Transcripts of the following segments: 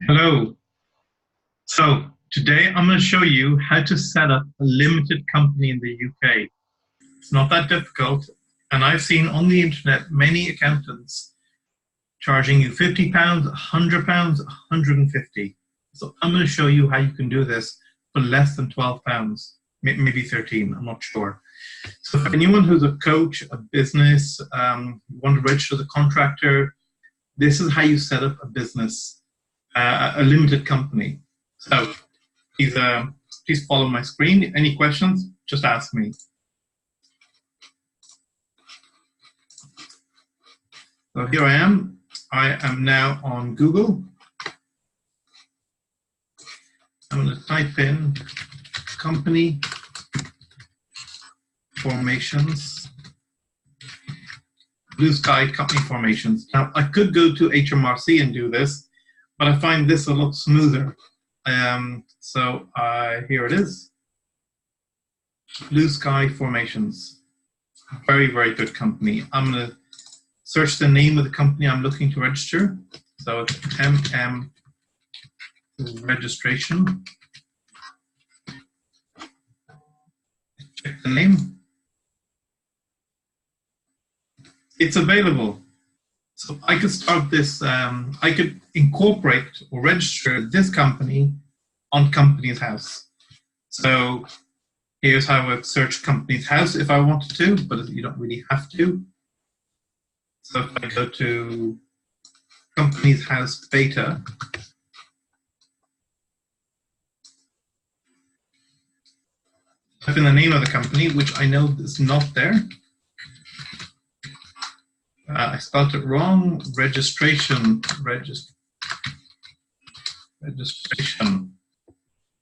Hello. So today I'm going to show you how to set up a limited company in the UK. It's not that difficult. And I've seen on the internet many accountants charging you £50, £100, 150. So I'm going to show you how you can do this for less than £12, maybe 13, I'm not sure. So for anyone who's a coach, a business, you want to register the contractor, this is how you set up a business, a limited company. So please follow my screen. Any questions, just ask me. So here I am. I am now on Google. I'm going to type in company formations, Blue Sky company formations. Now, I could go to HMRC and do this, but I find this a lot smoother. Here it is. Blue Sky Formations. Very, very good company. I'm going to search the name of the company I'm looking to register. So it's MM Registration. Check the name. It's available. So I could start this, I could incorporate or register this company on Companies House. So here's how I would search Companies House if I wanted to, but you don't really have to. So if I go to Companies House Beta, type in the name of the company, which I know is not there. I spelled it wrong. Registration.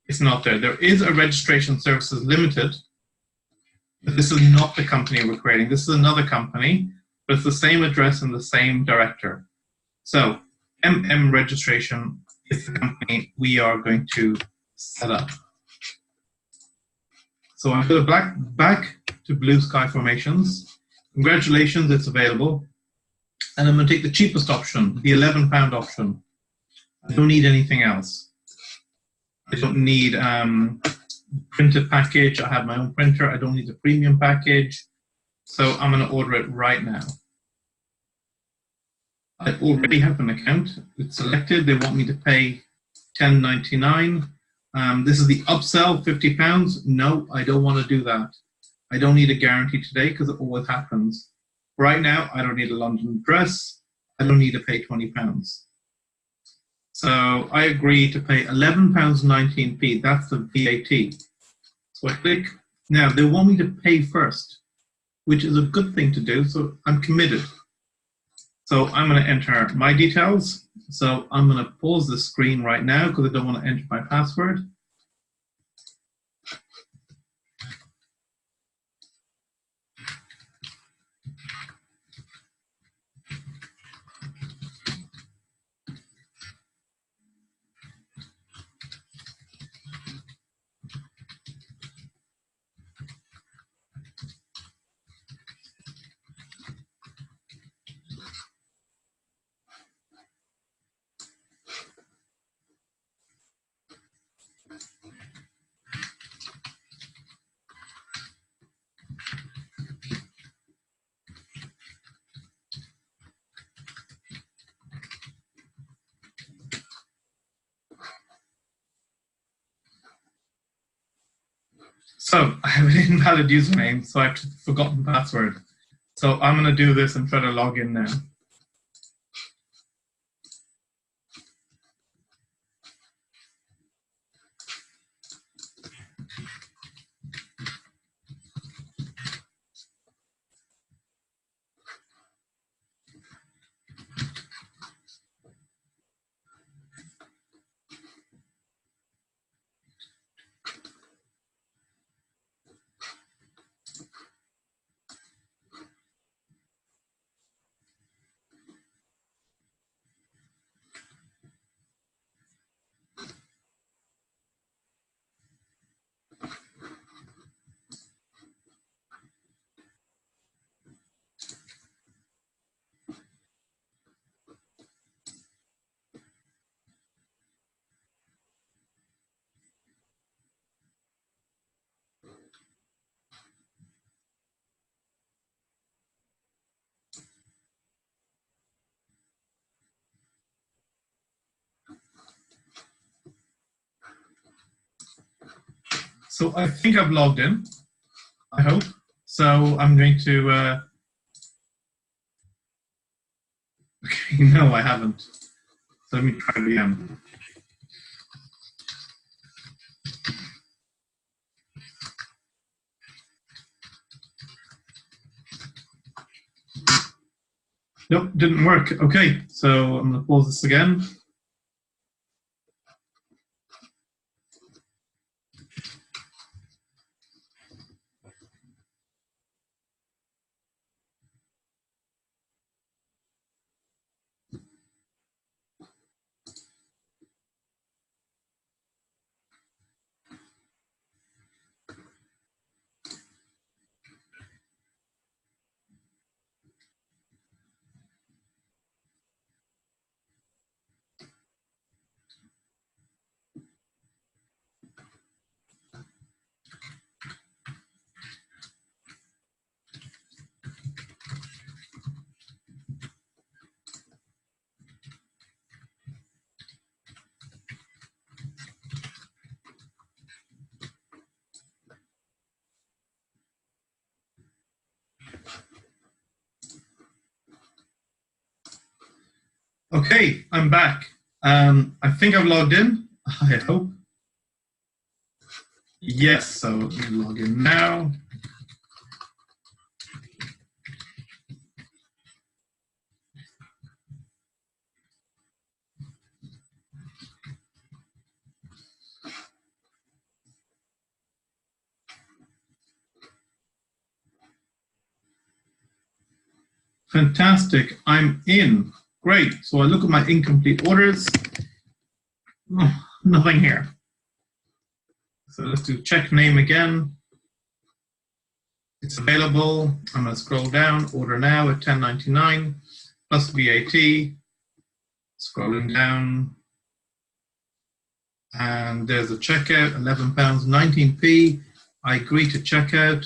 It's not there. There is a Registration Services Limited, but this is not the company we're creating. This is another company, but it's the same address and the same director. So MM Registration is the company we are going to set up. So I'm going to back to Blue Sky Formations. Congratulations, it's available. And I'm going to take the cheapest option, the £11 option. I don't need anything else. I don't need printed package. I have my own printer. I don't need the premium package. So I'm going to order it right now. I already have an account. It's selected. They want me to pay £10.99. This is the upsell, £50. No, I don't want to do that. I don't need a guarantee today because it always happens. Right now, I don't need a London address. I don't need to pay £20. So I agree to pay £11.19. That's the VAT. So I click. Now, they want me to pay first, which is a good thing to do, so I'm committed. So I'm going to enter my details. So I'm going to pause the screen right now because I don't want to enter my password. So I have an invalid username, so I've forgotten the password. So I'm going to do this and try to log in now. so I think I've logged in, I hope. So I'm going to, okay, no, I haven't. So let me try it again. Nope, didn't work. Okay, so I'm going to pause this again. Okay, I'm back. I think I've logged in, I hope. Yes, so let me log in now. Fantastic, I'm in. Great, so I look at my incomplete orders. Oh, nothing here. So let's do check name again. It's available. I'm going to scroll down, order now at $10.99 plus VAT. Scrolling down. And there's a checkout, £11.19. I agree to checkout.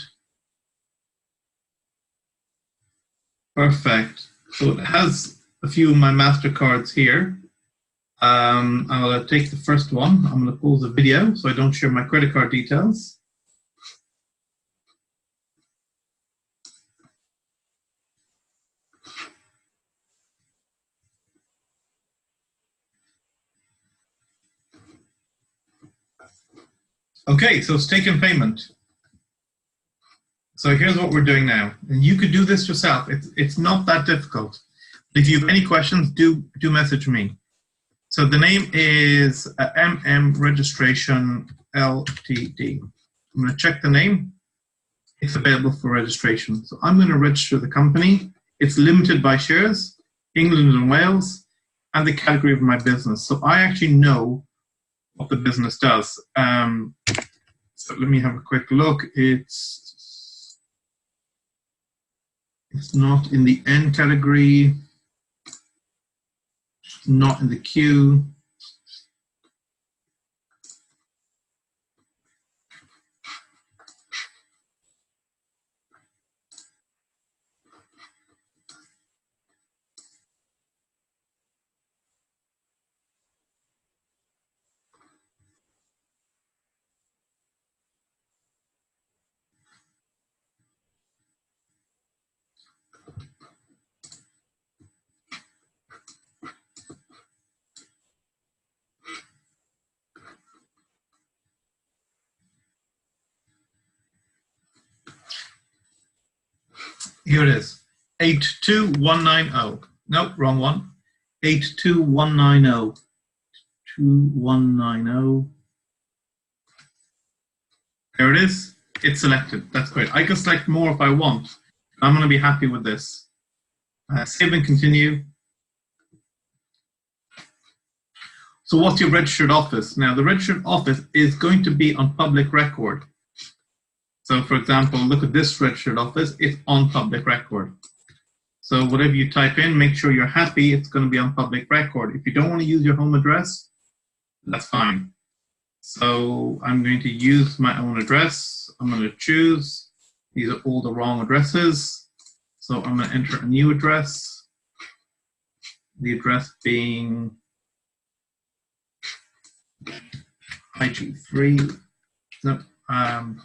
Perfect. So it has a few of my MasterCards here. I'm going to take the first one. I'm going to pause the video so I don't share my credit card details. Okay, so it's taken payment. So here's what we're doing now. And you could do this yourself. It's not that difficult. If you have any questions, do message me. So the name is MM Registration Ltd. I'm going to check the name. It's available for registration. So I'm going to register the company. It's limited by shares, England and Wales, and the category of my business. So I actually know what the business does. So let me have a quick look. It's not in the N category, not in the Q. Here it is, 82190. Nope, wrong one. 82190. 2190. There it is. It's selected. That's great. I can select more if I want. I'm going to be happy with this. Save and continue. So what's your registered office? Now, the registered office is going to be on public record. So for example, look at this registered office, it's on public record. So whatever you type in, make sure you're happy, it's going to be on public record. If you don't want to use your home address, that's fine. So I'm going to use my own address. I'm going to choose. These are all the wrong addresses. So I'm going to enter a new address. The address being IG3, no, 8FF,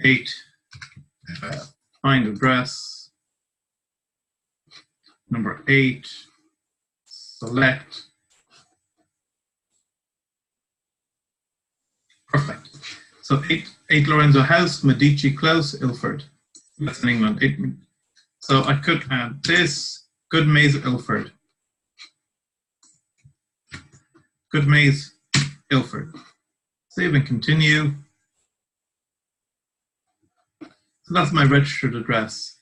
8FF, find address, number 8, select. Perfect. So 8 Lorenzo House, Medici Close, Ilford. That's in England. So I could add this, Good Maze, Ilford. Good Maze, Ilford. Save and continue. So that's my registered address.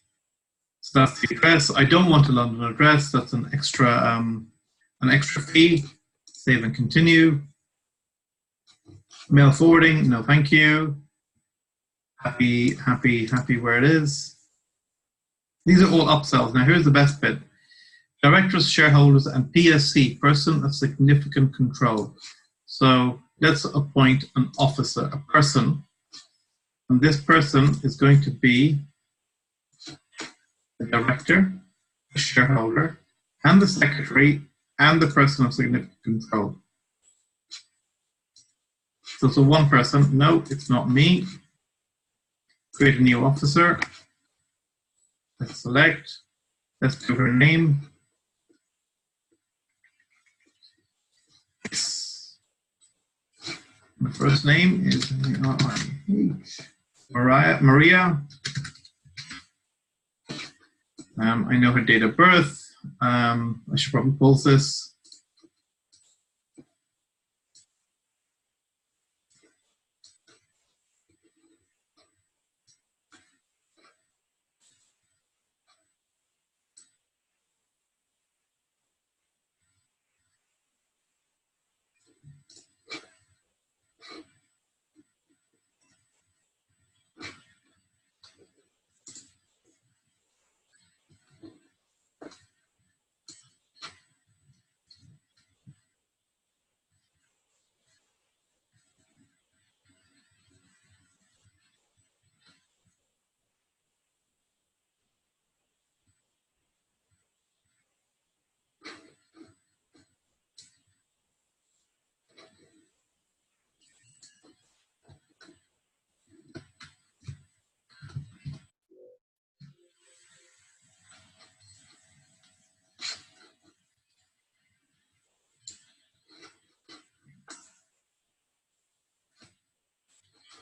So that's the address. I don't want a London address. That's an extra fee. Save and continue. Mail forwarding, no thank you. Happy where it is. These are all upsells. Now here's the best bit. Directors, shareholders, and PSC, person of significant control. So let's appoint an officer, a person. And this person is going to be the director, the shareholder, and the secretary, and the person of significant control. So it's one person. No, it's not me. Create a new officer. Let's select. Let's do her name. My first name is Maria. I know her date of birth. I should probably pause this.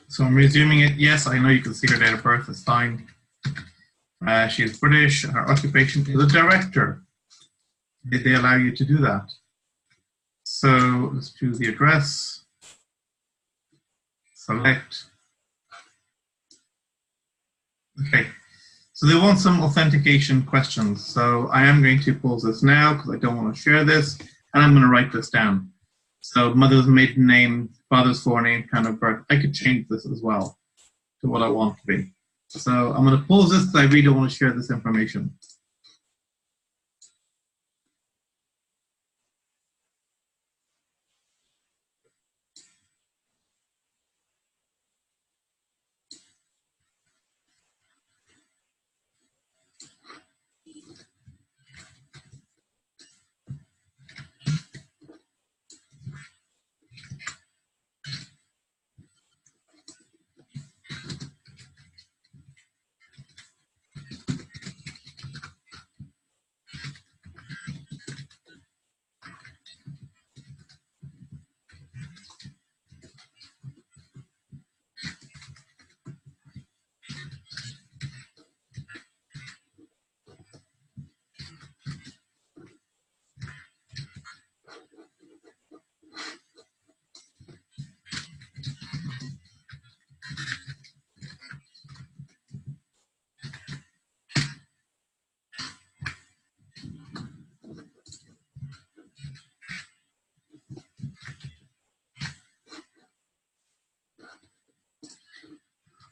So I'm resuming it. Yes, I know you can see her date of birth. It's fine. She is British. Her occupation is a director. Did they allow you to do that? So let's choose the address. Select. Okay. So they want some authentication questions. So I am going to pause this now because I don't want to share this. And I'm going to write this down. So mother's maiden name, father's forename, kind of birth. I could change this as well to what I want to be. So I'm going to pause this because I really don't want to share this information.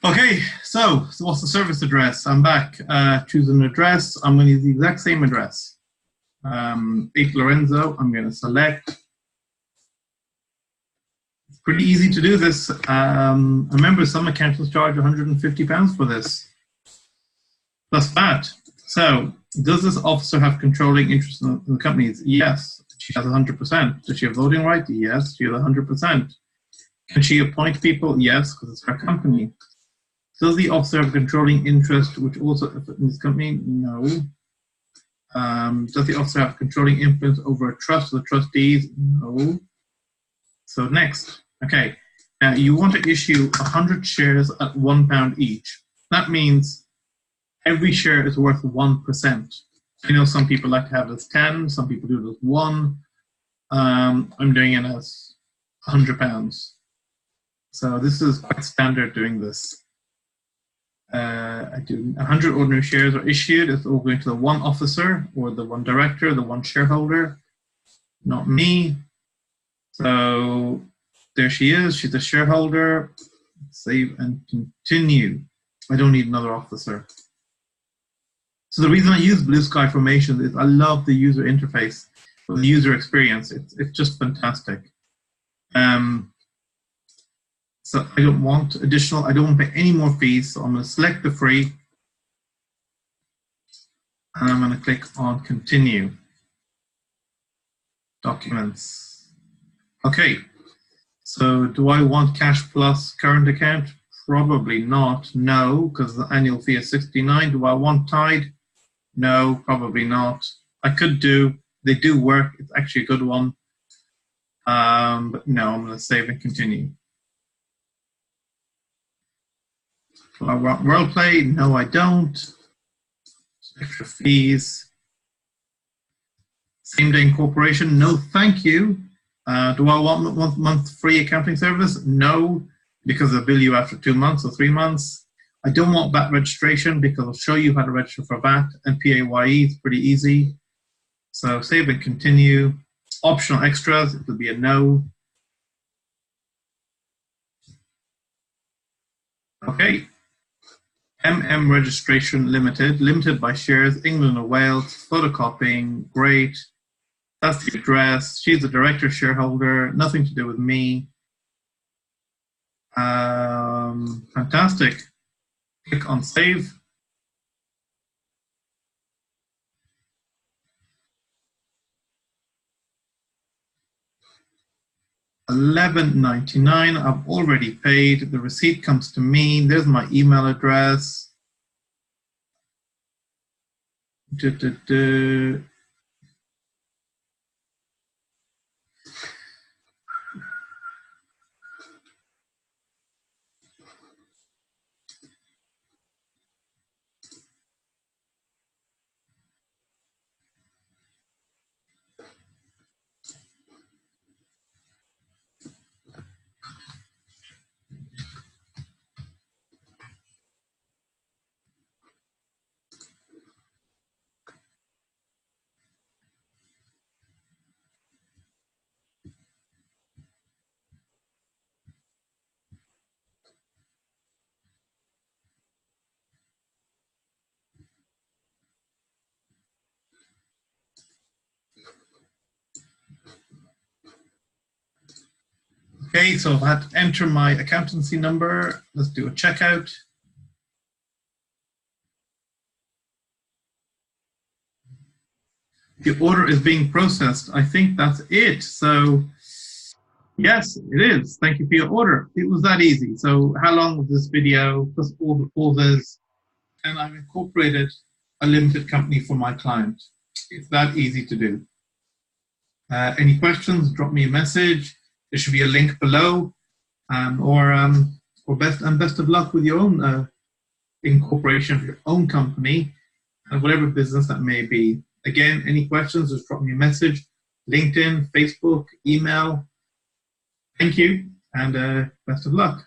Okay, so what's the service address? I'm back. Choose an address. I'm going to use the exact same address. 8 Lorenzo. I'm going to select. It's pretty easy to do this. Remember, some accountants charge £150 for this. Plus VAT. So, does this officer have controlling interest in the companies? Yes. She has 100%. Does she have voting right? Yes, she has 100%. Can she appoint people? Yes, because it's her company. Does the officer have a controlling interest, which also in this company? No. Does the officer have controlling influence over a trust of the trustees? No. So next, okay. You want to issue 100 shares at £1 each. That means every share is worth 1%. I know some people like to have it as 10, some people do it as 1. I'm doing it as £100. So this is quite standard doing this. I do 100 ordinary shares are issued. It's all going to the one officer or the one director, the one shareholder, not me. So there she is. She's a shareholder. Save and continue. I don't need another officer. So the reason I use Blue Sky Formations is I love the user interface, the user experience. It's just fantastic. So I don't want additional, I don't want to pay any more fees. So I'm going to select the free and I'm going to click on continue. Documents. Okay. So do I want cash plus current account? Probably not. No, because the annual fee is 69. Do I want Tide? No, probably not. I could do, they do work. It's actually a good one. But no, I'm going to save and continue. Do I want role play? No, I don't. Extra fees. Same day incorporation? No, thank you. Do I want month free accounting service? No, because they'll bill you after 2 months or 3 months. I don't want VAT registration because I'll show you how to register for VAT and PAYE. It's pretty easy. So save and continue. Optional extras, it will be a no. Okay. MM Registration Limited, limited by shares, England and Wales, photocopying, great. That's the address. She's the director shareholder, nothing to do with me. Fantastic. Click on save. $11.99. I've already paid. The receipt comes to me. There's my email address. Okay, so I've had to enter my accountancy number. Let's do a checkout. The order is being processed. I think that's it. So yes, it is. Thank you for your order. It was that easy. So how long was this video? Plus all the pauses. And I've incorporated a limited company for my client. It's that easy to do. Any questions, drop me a message. There should be a link below, or best of luck with your own incorporation of your own company and whatever business that may be. Again, any questions, just drop me a message. LinkedIn, Facebook, email. Thank you, and best of luck.